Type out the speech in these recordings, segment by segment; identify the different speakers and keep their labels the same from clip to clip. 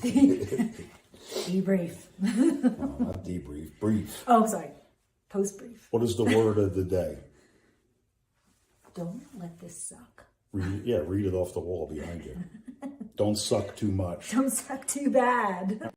Speaker 1: Debrief.
Speaker 2: No, not debrief, brief.
Speaker 1: Oh, sorry. Post brief.
Speaker 2: What is the word of the day?
Speaker 1: Don't let this suck.
Speaker 2: Read it off the wall behind you. Don't suck too much.
Speaker 1: Don't suck too bad.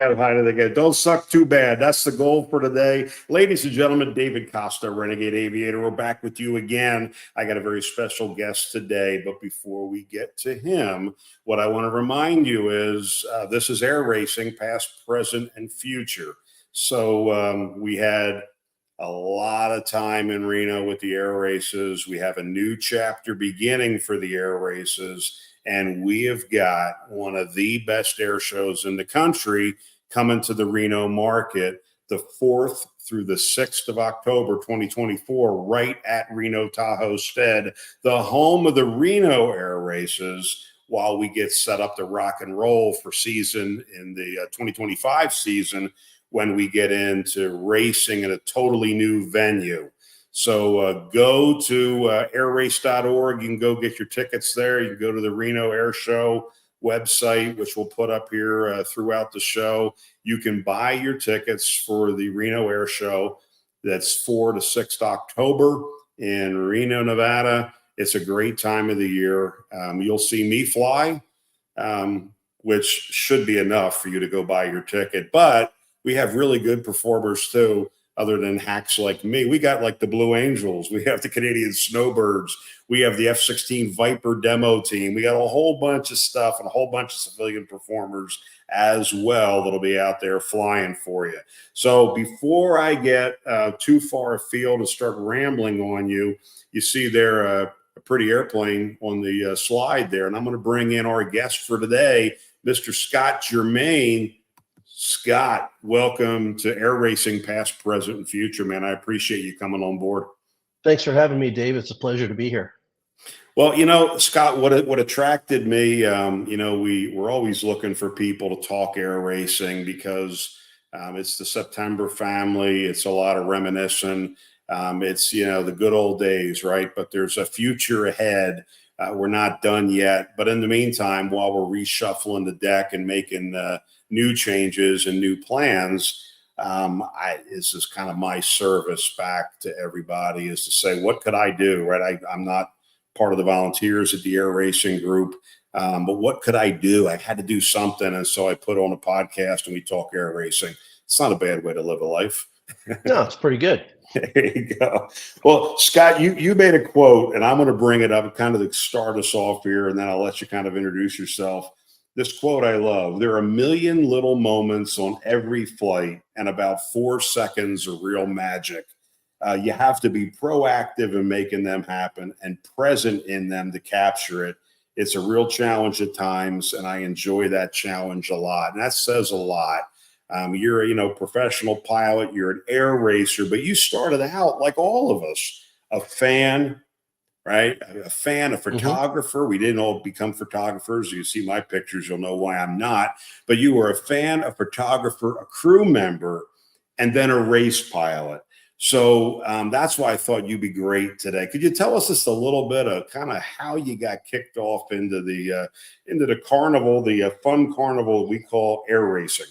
Speaker 2: Don't suck too bad. That's the goal for today. Ladies and gentlemen, David Costa, Renegade Aviator. We're back with you again. I got a very special guest today, but before we get to him, what I want to remind you is this is air racing, past, present, and future. So we had a lot of time in Reno with the air races. We have a new chapter beginning for the air races. And we have got one of the best air shows in the country coming to the Reno market the 4th through the 6th of October, 2024, right at Reno Tahoe Stead, the home of the Reno Air Races, while we get set up to rock and roll for season in the 2025 season when we get into racing in a totally new venue. So go to airrace.org. You can go get your tickets there. You can go to the Reno Air Show website, which we'll put up here throughout the show. You can buy your tickets for the Reno Air Show. That's 4 to 6 October in Reno, Nevada. It's a great time of the year. You'll see me fly, which should be enough for you to go buy your ticket. But we have really good performers too. Other than hacks like me, we got like the Blue Angels, we have the Canadian Snowbirds, we have the F-16 Viper demo team. We got a whole bunch of stuff and a whole bunch of civilian performers as well that'll be out there flying for you. So before I get too far afield and start rambling on you, you see there a pretty airplane on the slide there, and I'm going to bring in our guest for today, Mr. Scott Germain. Scott, welcome to Air Racing, past, present, and future, man. I appreciate you coming on board.
Speaker 3: Thanks for having me, Dave. It's a pleasure to be here.
Speaker 2: Well, Scott, what attracted me, we're always looking for people to talk air racing because it's the September family. It's a lot of reminiscing. It's, the good old days, right? But there's a future ahead. We're not done yet. But in the meantime, while we're reshuffling the deck and making new changes and new plans, this is kind of my service back to everybody, is to say, what could I do, right? I'm not part of the volunteers at the air racing group, but what could I do? I had to do something. And so I put on a podcast and we talk air racing. It's not a bad way to live a life.
Speaker 3: No, it's pretty good.
Speaker 2: There you go. Well, Scott, you made a quote, and I'm going to bring it up kind of to start us off here, and then I'll let you kind of introduce yourself. This quote I love: there are a million little moments on every flight, and about 4 seconds of real magic. You have to be proactive in making them happen and present in them to capture it. It's a real challenge at times, and I enjoy that challenge a lot. And that says a lot. You're a professional pilot, you're an air racer, but you started out like all of us, a fan, right? A fan, a photographer. We didn't all become photographers. You see my pictures, you'll know why I'm not. But you were a fan, a photographer, a crew member, and then a race pilot. So that's why I thought you'd be great today. Could you tell us just a little bit of kind of how you got kicked off into the carnival, the fun carnival we call air racing?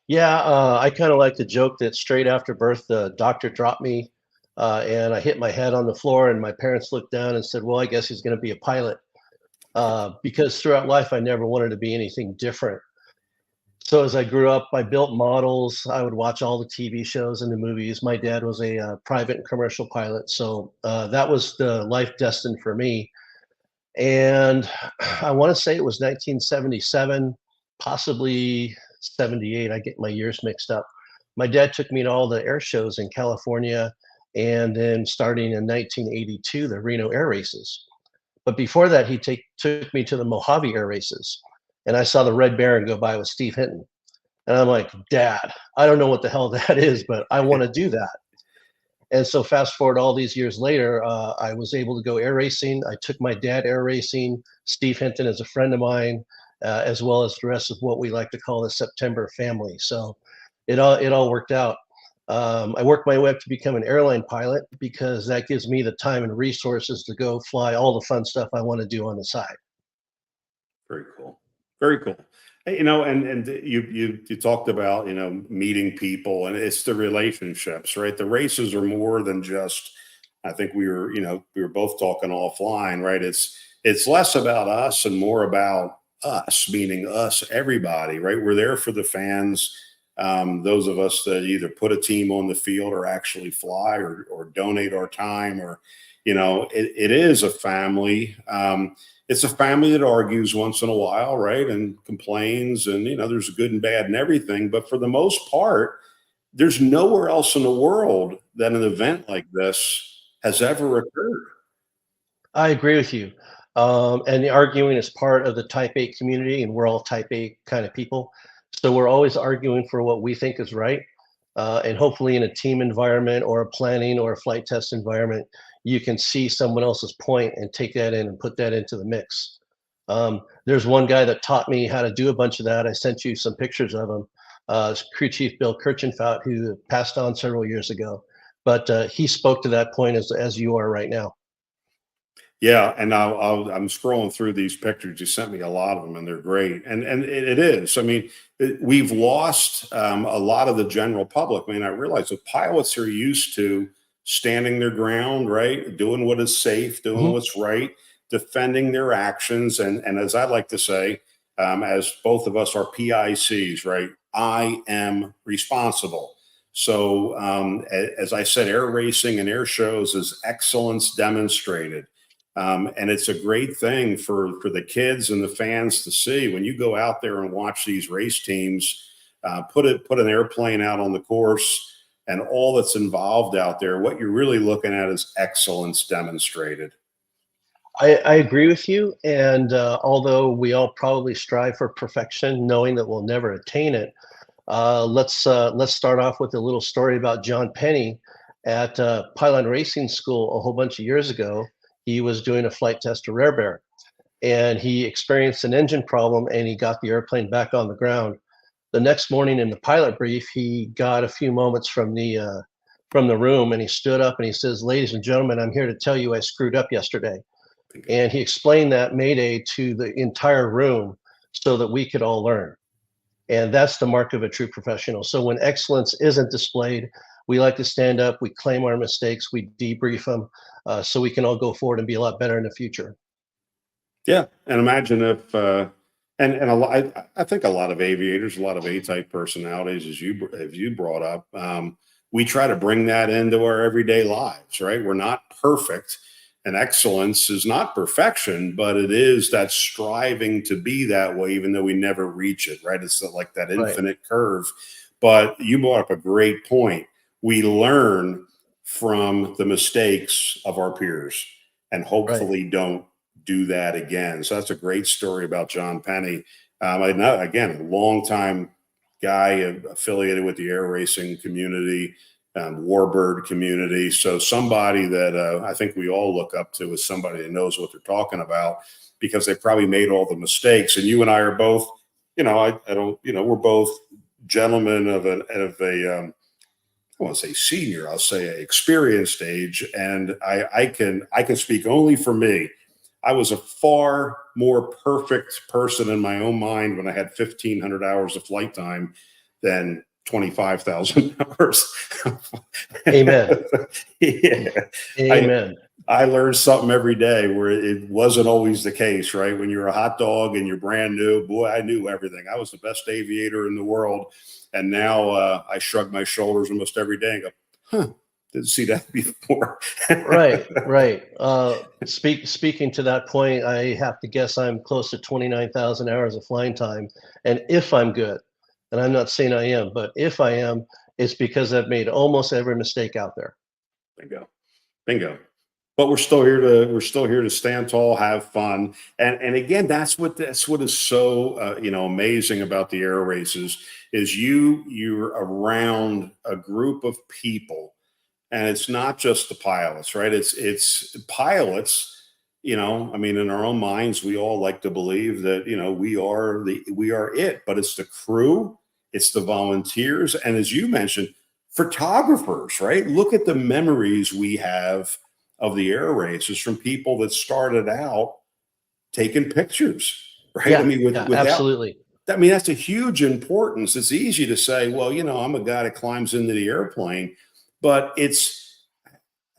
Speaker 3: Yeah, I kind of like to joke that straight after birth, the doctor dropped me and I hit my head on the floor, and my parents looked down and said, well, I guess he's going to be a pilot, because throughout life, I never wanted to be anything different. So as I grew up, I built models. I would watch all the TV shows and the movies. My dad was a private and commercial pilot. So that was the life destined for me. And I want to say it was 1977, possibly 78. I get my years mixed up. My dad took me to all the air shows in California, and then starting in 1982, the Reno Air Races. But before that, he took me to the Mojave Air Races, and I saw the Red Baron go by with Steve Hinton. And I'm like, Dad, I don't know what the hell that is, but I want to do that. And so fast forward all these years later, I was able to go air racing. I took my dad air racing. Steve Hinton is a friend of mine, as well as the rest of what we like to call the September family. So it all worked out. I worked my way up to become an airline pilot because that gives me the time and resources to go fly all the fun stuff I want to do on the side.
Speaker 2: Very cool. Very cool. Hey, and you talked about, meeting people, and it's the relationships, right? The races are more than just, I think we were both talking offline, right? It's less about us and more about us, meaning us, everybody, right? We're there for the fans. Those of us that either put a team on the field or actually fly or donate our time, or, it is a family. It's a family that argues once in a while, right? And complains, and, there's good and bad and everything. But for the most part, there's nowhere else in the world that an event like this has ever occurred.
Speaker 3: I agree with you. And the arguing is part of the Type A community, and we're all Type A kind of people. So we're always arguing for what we think is right. And hopefully, in a team environment or a planning or a flight test environment, you can see someone else's point and take that in and put that into the mix. There's one guy that taught me how to do a bunch of that. I sent you some pictures of him. Crew Chief Bill Kirchenfout, who passed on several years ago. But he spoke to that point as you are right now.
Speaker 2: Yeah, and I'm scrolling through these pictures. You sent me a lot of them, and they're great. And it is. I mean, we've lost a lot of the general public. I mean, I realize the pilots are used to standing their ground, right, doing what is safe, doing what's right, defending their actions, and as I like to say, as both of us are PICs, right? I am responsible. So, as I said, air racing and air shows is excellence demonstrated. And it's a great thing for the kids and the fans to see when you go out there and watch these race teams, put an airplane out on the course and all that's involved out there. What you're really looking at is excellence demonstrated.
Speaker 3: I agree with you. And although we all probably strive for perfection, knowing that we'll never attain it, let's start off with a little story about John Penny at Pylon Racing School a whole bunch of years ago. He was doing a flight test to Rare Bear, and he experienced an engine problem, and he got the airplane back on the ground. The next morning in the pilot brief, he got a few moments from the room, and he stood up and he says, "Ladies and gentlemen, I'm here to tell you I screwed up yesterday." And he explained that Mayday to the entire room so that we could all learn. And that's the mark of a true professional. So when excellence isn't displayed, we like to stand up, we claim our mistakes, we debrief them, so we can all go forward and be a lot better in the future.
Speaker 2: Yeah, and imagine if, and a lot, I think a lot of aviators, a lot of A-type personalities, as you brought up, we try to bring that into our everyday lives, right? We're not perfect, and excellence is not perfection, but it is that striving to be that way, even though we never reach it, right? It's like that infinite curve. But you brought up a great point. We learn from the mistakes of our peers and hopefully don't do that again. So that's a great story about John Penny. I know, again, a longtime guy affiliated with the air racing community, warbird community. So somebody that I think we all look up to is somebody that knows what they're talking about, because they probably made all the mistakes. And you and I are both, we're both gentlemen of a I won't say senior, I'll say experienced age. And I can speak only for me. I was a far more perfect person in my own mind when I had 1,500 hours of flight time than 25,000 hours.
Speaker 3: Amen.
Speaker 2: Yeah.
Speaker 3: Amen.
Speaker 2: I learned something every day where it wasn't always the case, right? When you're a hot dog and you're brand new, boy, I knew everything. I was the best aviator in the world. And now I shrug my shoulders almost every day and go, huh, didn't see that before.
Speaker 3: Right. Speaking to that point, I have to guess I'm close to 29,000 hours of flying time. And if I'm good, and I'm not saying I am, but if I am, it's because I've made almost every mistake out there.
Speaker 2: Bingo. But we're still here to stand tall, have fun, and again, that's what is so amazing about the air races is you're around a group of people, and it's not just the pilots, right? It's pilots. I mean, in our own minds, we all like to believe that we are it, but it's the crew, it's the volunteers, and as you mentioned, photographers, right? Look at the memories we have of the air races from people that started out taking pictures, right? I
Speaker 3: Yeah,
Speaker 2: mean,
Speaker 3: yeah,
Speaker 2: without,
Speaker 3: absolutely.
Speaker 2: I mean, that's a huge importance. It's easy to say, well, you know, I'm a guy that climbs into the airplane, but I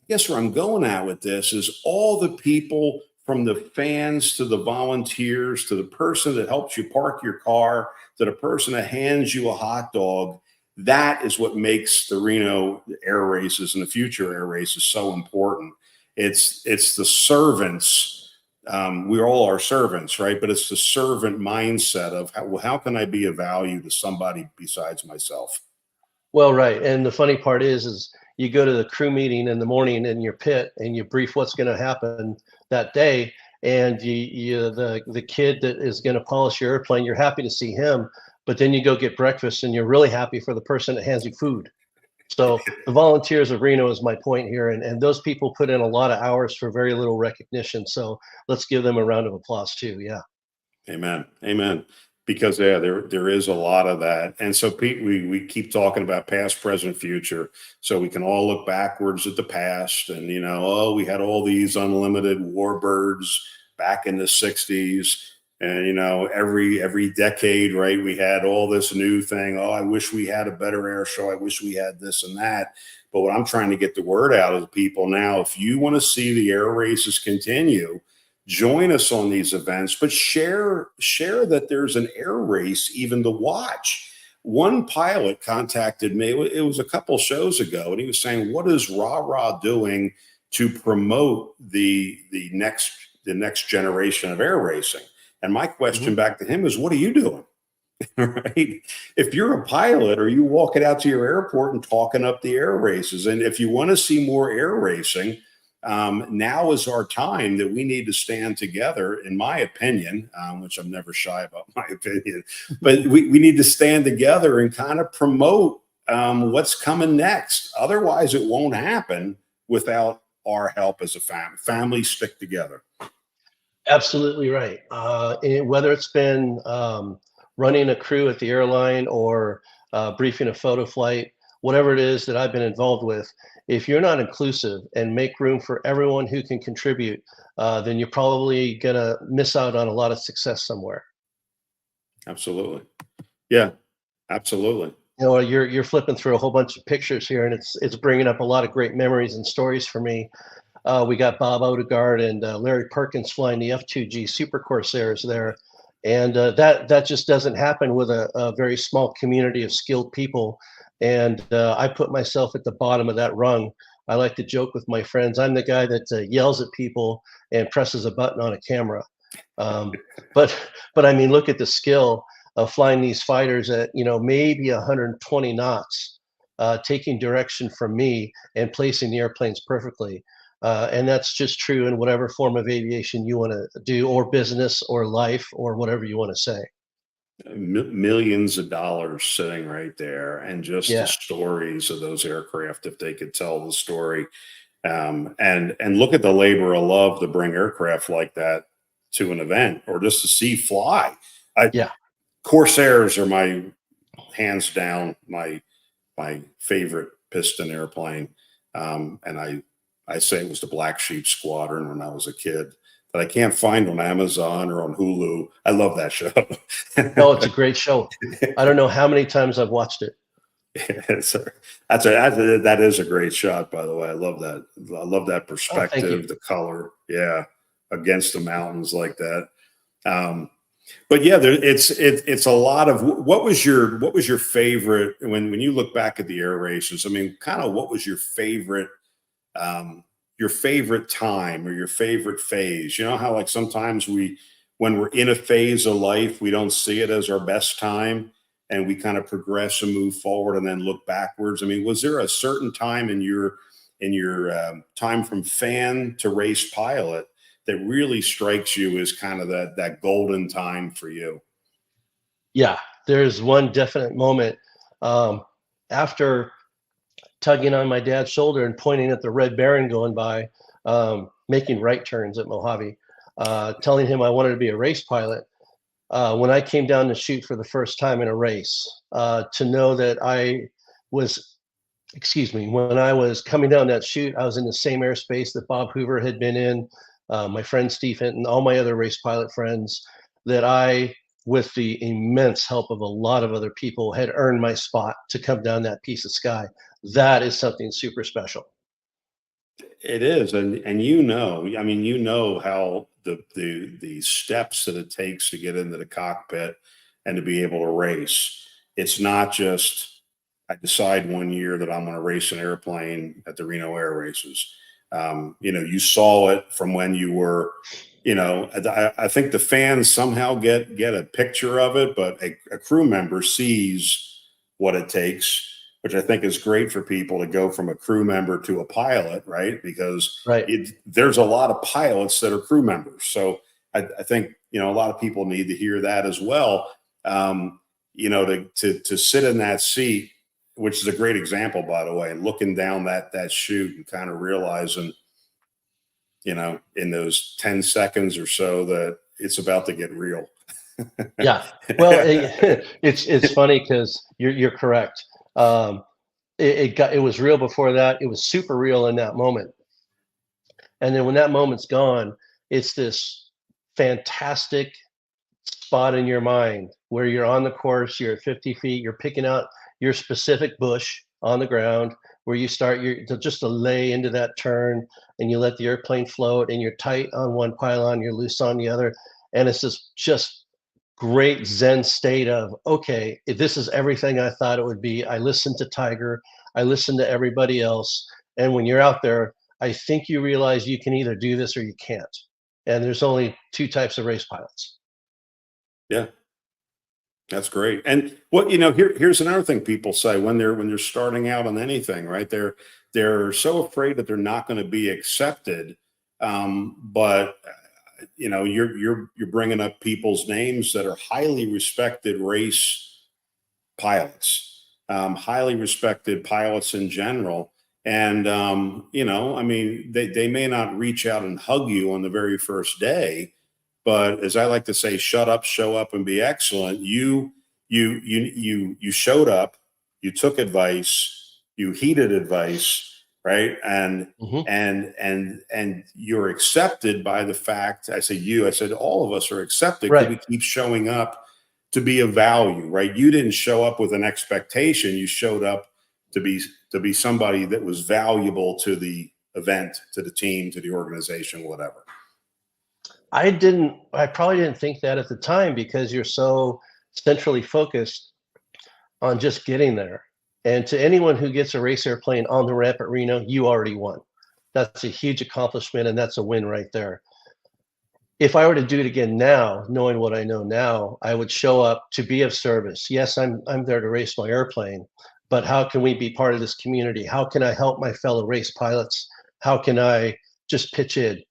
Speaker 2: guess where I'm going at with this is all the people from the fans to the volunteers to the person that helps you park your car to the person that hands you a hot dog. That is what makes the Reno Air Races and the future Air Races so important. It's the servants. We all are servants, right? But it's the servant mindset of how can I be of value to somebody besides myself?
Speaker 3: Well, right, and the funny part is you go to the crew meeting in the morning in your pit, and you brief what's gonna happen that day, and the kid that is gonna polish your airplane, you're happy to see him, but then you go get breakfast, and you're really happy for the person that hands you food. So, the volunteers of Reno is my point here, and those people put in a lot of hours for very little recognition, so let's give them a round of applause too, yeah.
Speaker 2: Amen. Amen. Because yeah, there is a lot of that. And so Pete, we keep talking about past, present, future. So we can all look backwards at the past and you know, oh, we had all these unlimited warbirds back in the 60s. And you know, every decade, right? We had all this new thing. Oh, I wish we had a better air show. I wish we had this and that. But what I'm trying to get the word out of the people now, if you want to see the air races continue, join us on these events, but share that there's an air race even to watch. One pilot contacted me, it was a couple shows ago, and he was saying, what is rah doing to promote the next generation of air racing? And my question
Speaker 3: Mhm.
Speaker 2: back to him is, what are you doing? Right? If you're a pilot, are you walking out to your airport and talking up the air races? And if you want to see more air racing, now is our time that we need to stand together, in my opinion, which I'm never shy about my opinion, but we need to stand together and kind of promote what's coming next. Otherwise, it won't happen without our help as a family. Families stick together.
Speaker 3: Absolutely right. Whether it's been running a crew at the airline or briefing a photo flight, whatever it is that I've been involved with, if you're not inclusive and make room for everyone who can contribute, then you're probably gonna miss out on a lot of success somewhere.
Speaker 2: Absolutely. Yeah, absolutely.
Speaker 3: You know, you're flipping through a whole bunch of pictures here, and it's bringing up a lot of great memories and stories for me. We got Bob Odegaard and Larry Perkins flying the F2G Super Corsairs there, and that just doesn't happen with a very small community of skilled people. And I put myself at the bottom of that rung. I like to joke with my friends. I'm the guy that yells at people and presses a button on a camera. Um, but but I mean, look at the skill of flying these fighters at maybe 120 knots, taking direction from me and placing the airplanes perfectly. And that's just true in whatever form of aviation you want to do, or business, or life, or whatever you want to say.
Speaker 2: Millions of dollars sitting right there, and just the
Speaker 3: Yeah,
Speaker 2: stories of those aircraft, if they could tell the story, and look at the labor of love to bring aircraft like that to an event or just to see fly. I
Speaker 3: yeah.
Speaker 2: Corsairs are my hands down my favorite piston airplane, and I say it was the Black Sheep Squadron when I was a kid that I can't find on Amazon or on Hulu. I love that show.
Speaker 3: No, it's a great show. I don't know how many times I've watched it.
Speaker 2: It's a, that is a great shot, by the way. I love that. I love that
Speaker 3: Oh, thank you.
Speaker 2: perspective, the color, yeah, against the mountains like that. Um, but yeah, it's a lot of what was your favorite when you look back at the air races? I mean, kind of what was your favorite time or your favorite phase? You know how like sometimes when we're in a phase of life, we don't see it as our best time and we kind of progress and move forward and then look backwards. I mean, was there a certain time in your time from fan to race pilot that really strikes you as kind of that golden time for you?
Speaker 3: Yeah, there's one definite moment um, after tugging on my dad's shoulder and pointing at the Red Baron going by, making right turns at Mojave, telling him I wanted to be a race pilot. When I came down to shoot for the first time in a race, to know that I was, excuse me, when I was coming down that chute, I was in the same airspace that Bob Hoover had been in, my friend Steve Hinton, all my other race pilot friends. that I, with the immense help of a lot of other people, had earned my spot to come down that piece of sky. That is something super special.
Speaker 2: It is, and you know, I mean, you know how the steps that it takes to get into the cockpit and to be able to race. It's not just I decide one year that I'm going to race an airplane at the Reno Air Races. You know, you saw it from when you were. You know, I think the fans somehow get a picture of it, but a crew member sees what it takes, which I think is great for people to go from a crew member to a pilot, right? Because
Speaker 3: Right.
Speaker 2: there's a lot of pilots that are crew members. So I think, you know, a lot of people need to hear that as well. You know, to sit in that seat, which is a great example, by the way, and looking down that chute and kind of realizing, you know, in those 10 seconds or so that it's about to get real.
Speaker 3: Yeah. Well, it's funny because you're correct. It was real before that. It was super real in that moment. And then when that moment's gone, it's this fantastic spot in your mind where you're on the course, you're at 50 feet, you're picking out your specific bush on the ground where you start just to lay into that turn, and you let the airplane float, and you're tight on one pylon, you're loose on the other. And it's this just great Zen state of, okay, this is everything I thought it would be. I listened to Tiger, I listened to everybody else. And when you're out there, I think you realize you can either do this or you can't. And there's only two types of race pilots.
Speaker 2: Yeah, that's great. And what, you know, here's another thing people say when they're starting out on anything, right? They're so afraid that they're not going to be accepted. But you know, you're bringing up people's names that are highly respected race pilots, highly respected pilots in general. And you know, I mean, they may not reach out and hug you on the very first day, but as I like to say, shut up, show up, and be excellent. You showed up, you took advice, you heeded advice, right? And
Speaker 3: Mhm.
Speaker 2: and you're accepted by the fact. I said all of us are accepted because
Speaker 3: Right.
Speaker 2: we keep showing up to be of value, right? You didn't show up with an expectation. You showed up to be somebody that was valuable to the event, to the team, to the organization, whatever.
Speaker 3: I probably didn't think that at the time because you're so centrally focused on just getting there. And to anyone who gets a race airplane on the ramp at Reno, you already won. That's a huge accomplishment, and that's a win right there. If I were to do it again now, knowing what I know now, I would show up to be of service. Yes, I'm there to race my airplane, but how can we be part of this community? How can I help my fellow race pilots? How can I just pitch in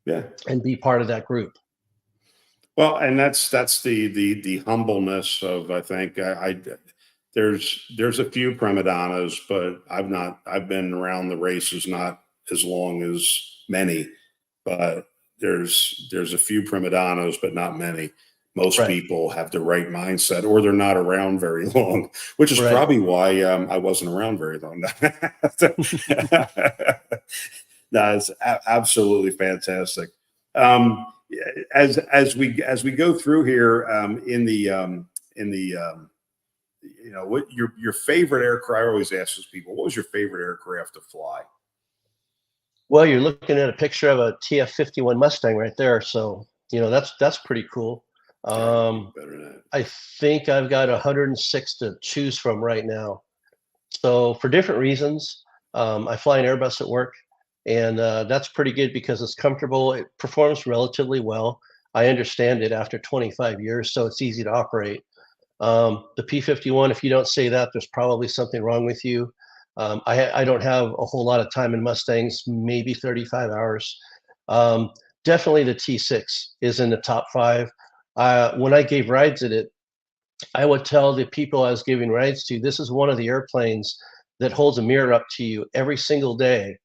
Speaker 2: Yeah.
Speaker 3: and be part of that group?
Speaker 2: Well, and that's the humbleness of, I think, there's a few prima donnas, but I've been around the races not as long as many, but there's a few prima donnas, but not many. Most
Speaker 3: Right.
Speaker 2: people have the right mindset, or they're not around very long, which is
Speaker 3: Right.
Speaker 2: probably why I wasn't around very long. No, it's absolutely fantastic. Um, as we go through here in the you know, what your favorite aircraft? I always ask those people, what was your favorite aircraft to fly?
Speaker 3: Well, you're looking at a picture of a TF-51 Mustang right there, so that's pretty cool.
Speaker 2: Yeah,
Speaker 3: Um,
Speaker 2: better than that.
Speaker 3: I think I've got 106 to choose from right now. So for different reasons, I fly an Airbus at work, and that's pretty good because it's comfortable. It performs relatively well. I understand it after 25 years, so it's easy to operate. The P-51, if you don't say that, there's probably something wrong with you. I don't have a whole lot of time in Mustangs, maybe 35 hours. Um, Definitely the T6 is in the top five. When I gave rides at it, I would tell the people I was giving rides to, this is one of the airplanes that holds a mirror up to you every single day.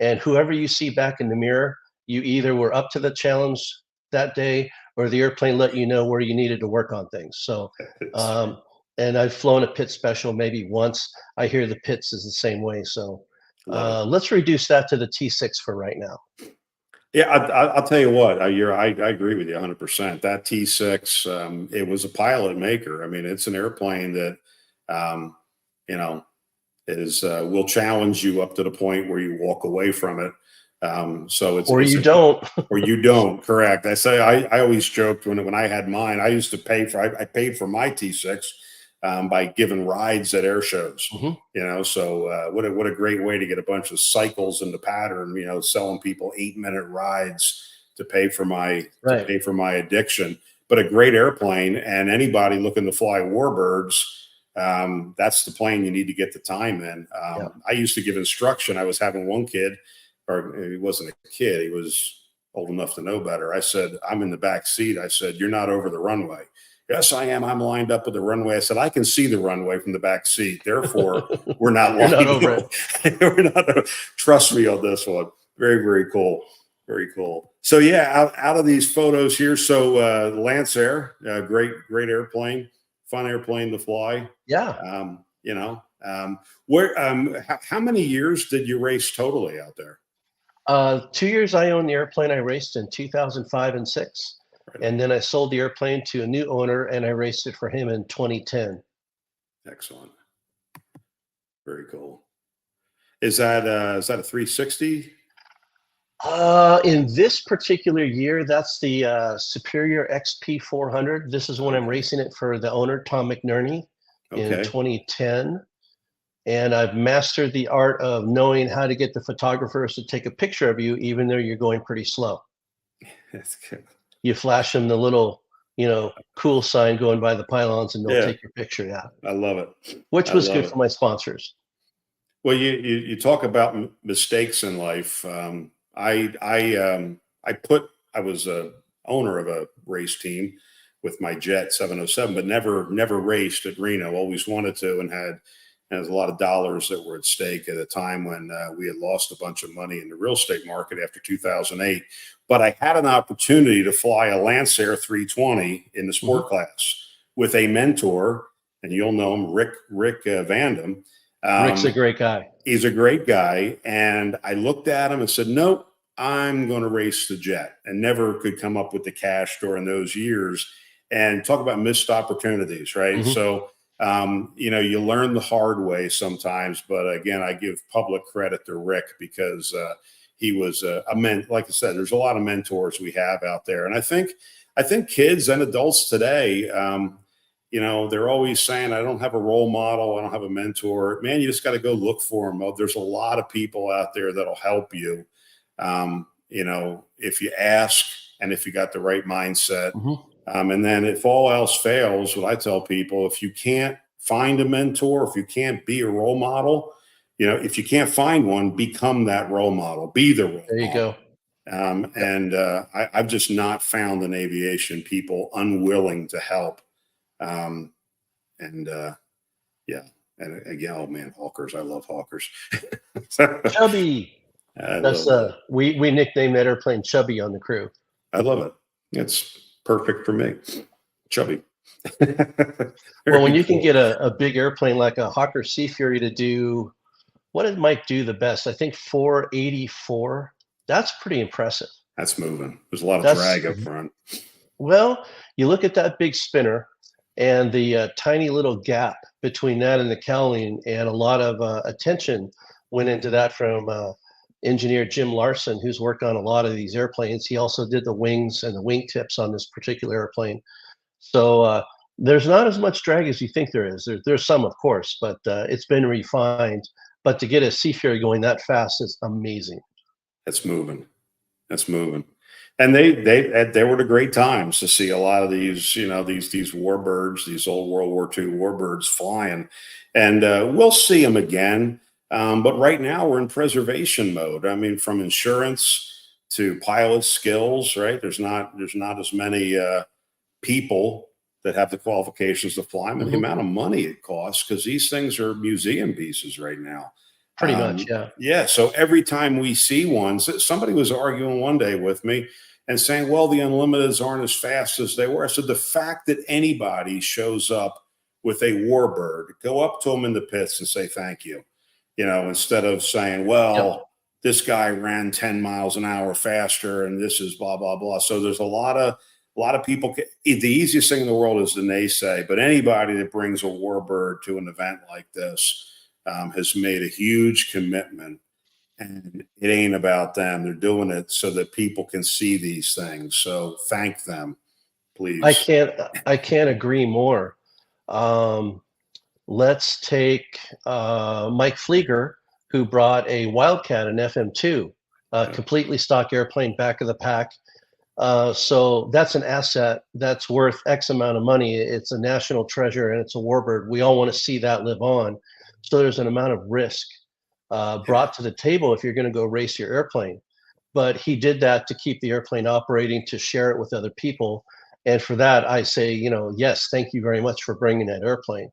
Speaker 3: And whoever you see back in the mirror, you either were up to the challenge that day or the airplane let you know where you needed to work on things. So, um, and I've flown a pit special maybe once. I hear the pits is the same way. So
Speaker 2: Love it.
Speaker 3: let's reduce that to the T6 for right now.
Speaker 2: Yeah, I'll tell you what. I agree with you 100%. That T6, it was a pilot maker. I mean, it's an airplane that, um, you know, is will challenge you up to the point where you walk away from it. So
Speaker 3: Or
Speaker 2: it's
Speaker 3: you don't.
Speaker 2: or you don't. Correct. I always joked when I had mine. I used to pay for. I paid for my T6 by giving rides at air shows.
Speaker 3: Mhm.
Speaker 2: So what a great way to get a bunch of cycles into pattern. Selling people 8-minute rides to pay for
Speaker 3: Right.
Speaker 2: my addiction. But a great airplane, and anybody looking to fly warbirds, that's the plane you need to get the time in.
Speaker 3: Yeah.
Speaker 2: I used to give instruction. I was having one kid, or he wasn't a kid, he was old enough to know better. I said, I'm in the back seat. I said, you're not over the runway. Yes, I am. I'm lined up with the runway. I said, I can see the runway from the back seat. Therefore, we're not
Speaker 3: You're not
Speaker 2: lined
Speaker 3: over
Speaker 2: up. We're not. Trust me on this one. Very, very cool. Very cool. So yeah, out of these photos here. So Lance Air, great airplane, fun airplane to fly.
Speaker 3: Yeah.
Speaker 2: How many years did you race totally out there?
Speaker 3: 2 years I owned the airplane. I raced in 2005 and 6.
Speaker 2: Right.
Speaker 3: And then I sold the airplane to a new owner and I raced it for him in 2010.
Speaker 2: Excellent. Very cool. Is that a 360?
Speaker 3: In this particular year, that's the Superior XP 400. This is when I'm racing it for the owner, Tom McNerney, in 2010. And I've mastered the art of knowing how to get the photographers to take a picture of you, even though you're going pretty slow.
Speaker 2: That's good.
Speaker 3: You flash them the little, cool sign going by the pylons, and they'll take your picture. Yeah,
Speaker 2: I love it.
Speaker 3: Which was good for my sponsors.
Speaker 2: Well, you talk about mistakes in life. I was a owner of a race team with my Jet 707, but never raced at Reno. Always wanted to, and had a lot of dollars that were at stake at a time when we had lost a bunch of money in the real estate market after 2008. But I had an opportunity to fly a Lance Air 320 in the sport class with a mentor, and you'll know him, Rick Vandam.
Speaker 3: Rick's a great guy.
Speaker 2: He's a great guy. And I looked at him and said, nope, I'm going to race the Jet, and never could come up with the cash during those years. And talk about missed opportunities, right? So, you learn the hard way sometimes, but again, I give public credit to Rick because he was like I said, there's a lot of mentors we have out there. And I think kids and adults today, they're always saying, I don't have a role model. I don't have a mentor. Man, you just got to go look for them. There's a lot of people out there that'll help you. If you ask and if you got the right mindset. And then if all else fails, what I tell people, if you can't find a mentor, if you can't be a role model, if you can't find one, become that role model, be the role model.
Speaker 3: There you go.
Speaker 2: I've just not found in aviation people unwilling to help. And again, oh man, hawkers. I love hawkers.
Speaker 3: Chubby. That's we nicknamed that airplane Chubby on the crew.
Speaker 2: I love it. It's perfect for me. Chubby.
Speaker 3: Well, when you can get a big airplane like a Hawker Sea Fury to do what it might do the best, I think 484, that's pretty impressive.
Speaker 2: That's moving. There's a lot of drag up front.
Speaker 3: Well, you look at that big spinner and the tiny little gap between that and the cowling, and a lot of attention went into that from engineer Jim Larson, who's worked on a lot of these airplanes. He also did the wings and the wing tips on this particular airplane. So there's not as much drag as you think there is. There's some, of course, but it's been refined. But to get a Sea Fury going that fast is amazing.
Speaker 2: That's moving. That's moving. And they were the great times to see a lot of these, these warbirds, these old World War II warbirds flying. And we'll see them again. But right now we're in preservation mode. I mean, from insurance to pilot skills, right? There's not as many people that have the qualifications to fly them, and the amount of money it costs, because these things are museum pieces right now.
Speaker 3: Pretty much, yeah.
Speaker 2: Yeah. So every time we see one, somebody was arguing one day with me and saying, well, the Unlimiteds aren't as fast as they were. I said, the fact that anybody shows up with a warbird, go up to them in the pits and say thank you. Instead of saying, well, this guy ran 10 miles an hour faster, and this is blah, blah, blah. So there's a lot of people. The easiest thing in the world is to naysay, but anybody that brings a warbird to an event like this has made a huge commitment, and it ain't about them. They're doing it so that people can see these things. So thank them, please.
Speaker 3: I can't agree more. Let's take Mike Flieger, who brought a Wildcat, an FM2, completely stock airplane, back of the pack. So that's an asset that's worth X amount of money. It's a national treasure, and it's a warbird. We all want to see that live on. So there's an amount of risk brought to the table if you're going to go race your airplane. But he did that to keep the airplane operating, to share it with other people. And for that, I say, yes, thank you very much for bringing that airplane.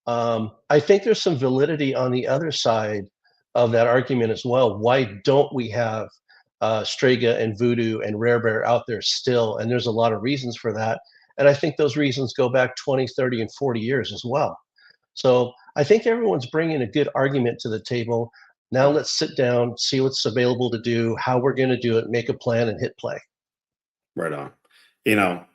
Speaker 3: I think there's some validity on the other side of that argument as well. Why don't we have Strega and Voodoo and Rare Bear out there still? And there's a lot of reasons for that. And I think those reasons go back 20, 30, and 40 years as well. So I think everyone's bringing a good argument to the table. Now let's sit down, see what's available to do, how we're going to do it, make a plan, and hit play.
Speaker 2: Right on.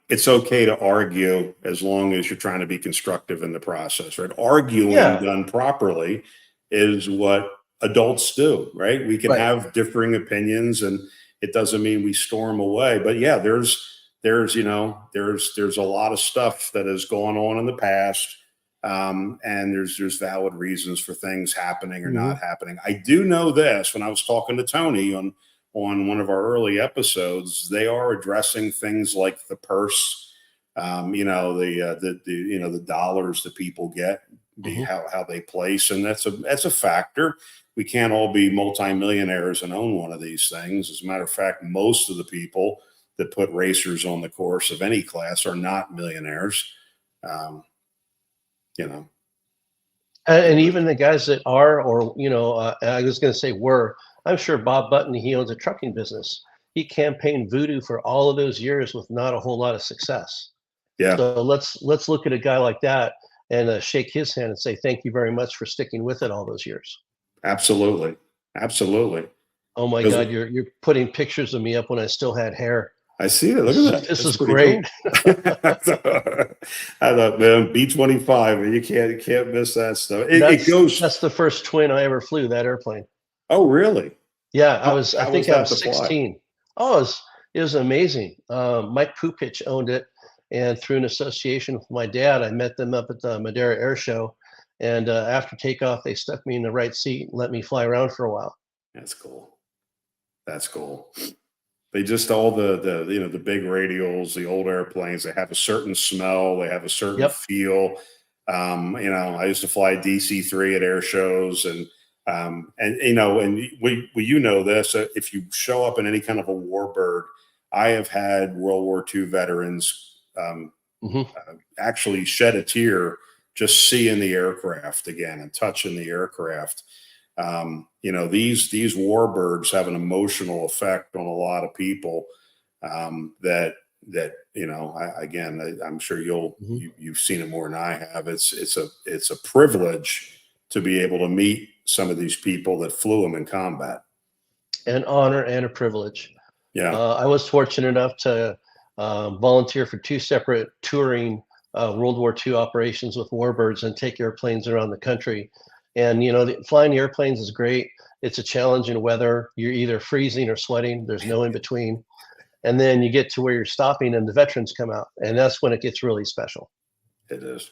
Speaker 2: It's okay to argue as long as you're trying to be constructive in the process, right? Arguing done properly is what adults do, right? We can have differing opinions, and it doesn't mean we storm away. But yeah, there's a lot of stuff that has gone on in the past, and there's valid reasons for things happening or not happening. I do know this: when I was talking to Tony on one of our early episodes, they are addressing things like the purse, the dollars that people get, how they place, and that's a factor. We can't all be multimillionaires and own one of these things. As a matter of fact, most of the people that put racers on the course of any class are not millionaires.
Speaker 3: And even the guys that are, or I was going to say were. I'm sure Bob Button, he owns a trucking business. He campaigned Voodoo for all of those years with not a whole lot of success.
Speaker 2: Yeah.
Speaker 3: So let's look at a guy like that and shake his hand and say, thank you very much for sticking with it all those years.
Speaker 2: Absolutely. Absolutely.
Speaker 3: Oh my God, you're putting pictures of me up when I still had hair.
Speaker 2: I see it. Look at that.
Speaker 3: This is great.
Speaker 2: Cool. I thought, man, B-25, you can't miss that stuff. That's
Speaker 3: the first twin I ever flew, that airplane.
Speaker 2: Oh, really?
Speaker 3: Yeah, I think I was 16. Oh, it was amazing. Mike Pupich owned it, and through an association with my dad, I met them up at the Madeira Air Show. And after takeoff, they stuck me in the right seat and let me fly around for a while.
Speaker 2: That's cool. That's cool. They just, all the big radials, the old airplanes, they have a certain smell, they have a certain feel. I used to fly DC-3 at air shows, and this, if you show up in any kind of a warbird, I have had World War II veterans actually shed a tear just seeing the aircraft again and touching the aircraft. These warbirds have an emotional effect on a lot of people I'm sure you've seen it more than I have. It's a privilege to be able to meet some of these people that flew them in combat.
Speaker 3: An honor and a privilege.
Speaker 2: Yeah.
Speaker 3: I was fortunate enough to volunteer for 2 separate touring World War II operations with warbirds and take airplanes around the country. And, flying airplanes is great. It's a challenge in weather. You're either freezing or sweating. There's no in between. And then you get to where you're stopping and the veterans come out. And that's when it gets really special.
Speaker 2: It is.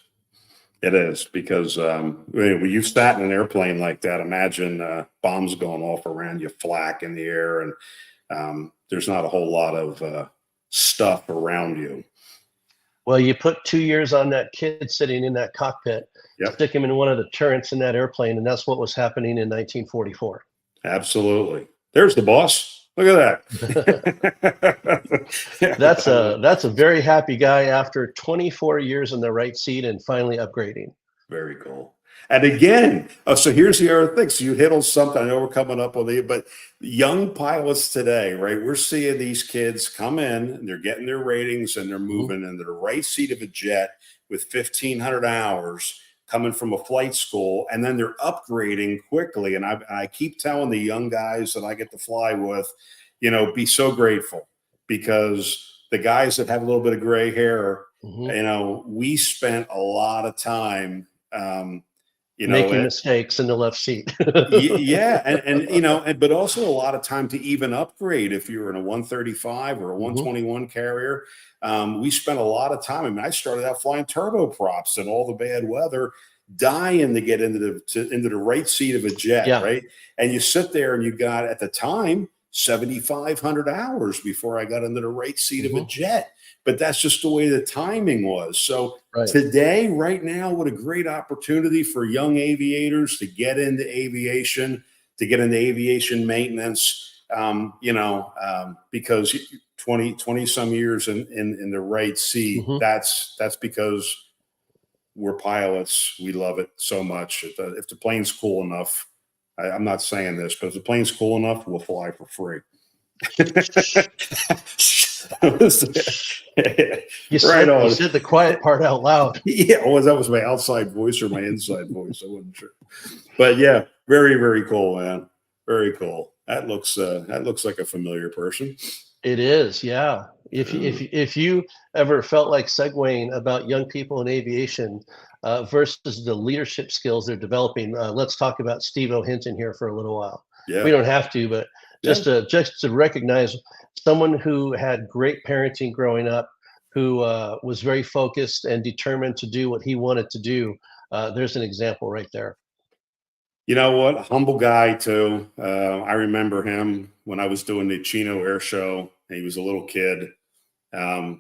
Speaker 2: It is, because when you've sat in an airplane like that, imagine bombs going off around you, flak in the air, and there's not a whole lot of stuff around you.
Speaker 3: Well, you put 2 years on that kid sitting in that cockpit, stick him in one of the turrets in that airplane, and that's what was happening in 1944.
Speaker 2: Absolutely. There's the boss. Look at
Speaker 3: that. That's a very happy guy after 24 years in the right seat and finally upgrading.
Speaker 2: Very cool. And again, so here's the other thing. So you hit on something. I know we're coming up on but young pilots today, right? We're seeing these kids come in and they're getting their ratings and they're moving into the right seat of a jet with 1,500 hours, coming from a flight school, and then they're upgrading quickly. And I keep telling the young guys that I get to fly with, be so grateful, because the guys that have a little bit of gray hair, we spent a lot of time,
Speaker 3: making mistakes in the left seat.
Speaker 2: Yeah. And but also a lot of time to even upgrade. If you're in a 135 or a 121 carrier, we spent a lot of time. I mean, I started out flying turboprops in all the bad weather, dying to get into the right seat of a jet.
Speaker 3: Yeah.
Speaker 2: Right. And you sit there and you got, at the time, 7,500 hours before I got into the right seat of a jet. But that's just the way the timing was. So today, right now, what a great opportunity for young aviators to get into aviation, to get into aviation maintenance, because 20 some years in the right seat, that's because we're pilots. We love it so much. If the plane's cool enough, I'm not saying this, but if the plane's cool enough, we'll fly for free.
Speaker 3: You said the quiet part out loud.
Speaker 2: Yeah, that was my outside voice or my inside voice. I wasn't sure. But yeah, very, very cool, man. Very cool. That looks like a familiar person.
Speaker 3: It is, yeah. If you ever felt like segueing about young people in aviation versus the leadership skills they're developing, let's talk about Steve O'Hinton here for a little while. Yeah. We don't have to, but just to recognize someone who had great parenting growing up, who was very focused and determined to do what he wanted to do. There's an example right there.
Speaker 2: You know what? Humble guy too. I remember him when I was doing the Reno Air Show. He was a little kid, and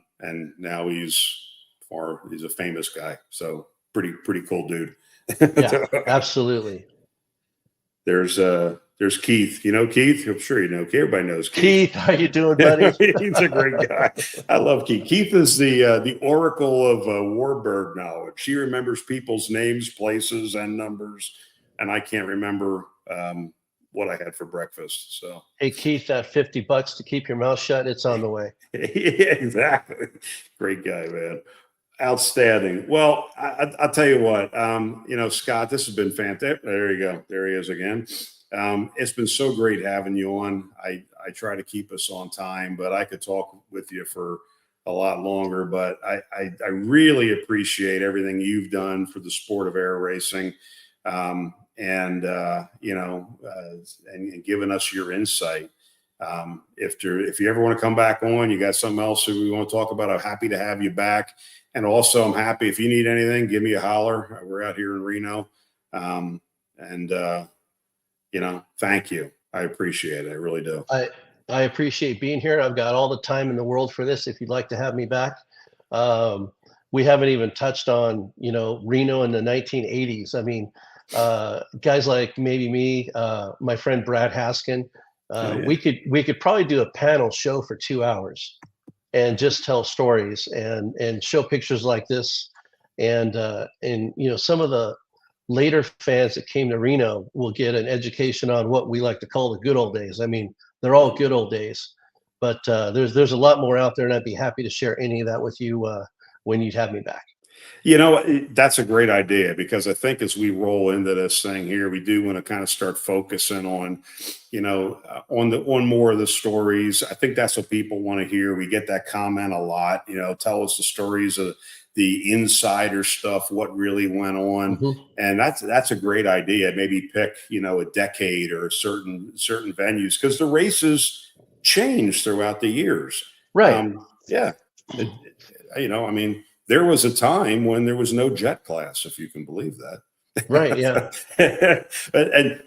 Speaker 2: now he's a famous guy. So pretty cool dude.
Speaker 3: Yeah, absolutely.
Speaker 2: There's Keith. You know Keith? I'm sure you know Keith. Everybody knows Keith.
Speaker 3: Keith, how you doing, buddy?
Speaker 2: He's a great guy. I love Keith. Keith is the oracle of warbird knowledge. He remembers people's names, places, and numbers. And I can't remember what I had for breakfast. So,
Speaker 3: hey, Keith, that $50 to keep your mouth shut, it's on the way.
Speaker 2: Yeah, exactly. Great guy, man. Outstanding. Well, I'll tell you what, Scott, this has been fantastic. There you go. There he is again. It's been so great having you on. I try to keep us on time, but I could talk with you for a lot longer. But I really appreciate everything you've done for the sport of air racing. And giving us your insight. If you ever want to come back on, you got something else that we want to talk about, I'm happy to have you back. And also I'm happy if you need anything, give me a holler. We're out here in Reno. Thank you. I appreciate it. I really do.
Speaker 3: I appreciate being here. I've got all the time in the world for this. If you'd like to have me back. We haven't even touched on, Reno in the 1980s. I mean, guys like maybe me, my friend Brad Haskin, we could probably do a panel show for 2 hours and just tell stories and show pictures like this. And some of the later fans that came to Reno will get an education on what we like to call the good old days. I mean, they're all good old days, but there's a lot more out there, and I'd be happy to share any of that with you when you'd have me back.
Speaker 2: That's a great idea, because I think as we roll into this thing here, we do want to kind of start focusing on, on more of the stories. I think that's what people want to hear. We get that comment a lot, tell us the stories of the insider stuff, what really went on. And that's a great idea. Maybe pick, a decade or certain venues, because the races change throughout the years.
Speaker 3: Right.
Speaker 2: There was a time when there was no jet class, if you can believe that.
Speaker 3: Right. Yeah.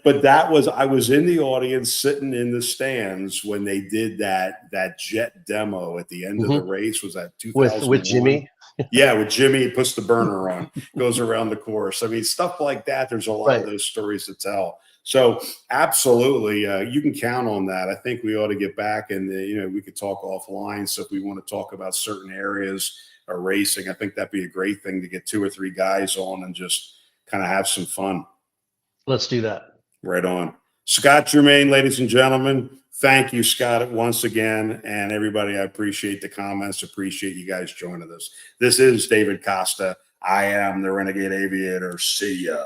Speaker 2: but I was in the audience, sitting in the stands when they did that jet demo at the end of the race. Was that 2001?
Speaker 3: With Jimmy?
Speaker 2: Yeah, with Jimmy. He puts the burner on, goes around the course. I mean, stuff like that. There's a lot of those stories to tell. So absolutely, you can count on that. I think we ought to get back, and we could talk offline. So if we want to talk about certain areas of racing, I think that'd be a great thing to get 2 or 3 guys on and just kind of have some fun.
Speaker 3: Let's do that.
Speaker 2: Right on. Scott Germain, ladies and gentlemen. Thank you, Scott, once again. And everybody, I appreciate the comments. Appreciate you guys joining us. This is David Costa. I am the Renegade Aviator. See ya.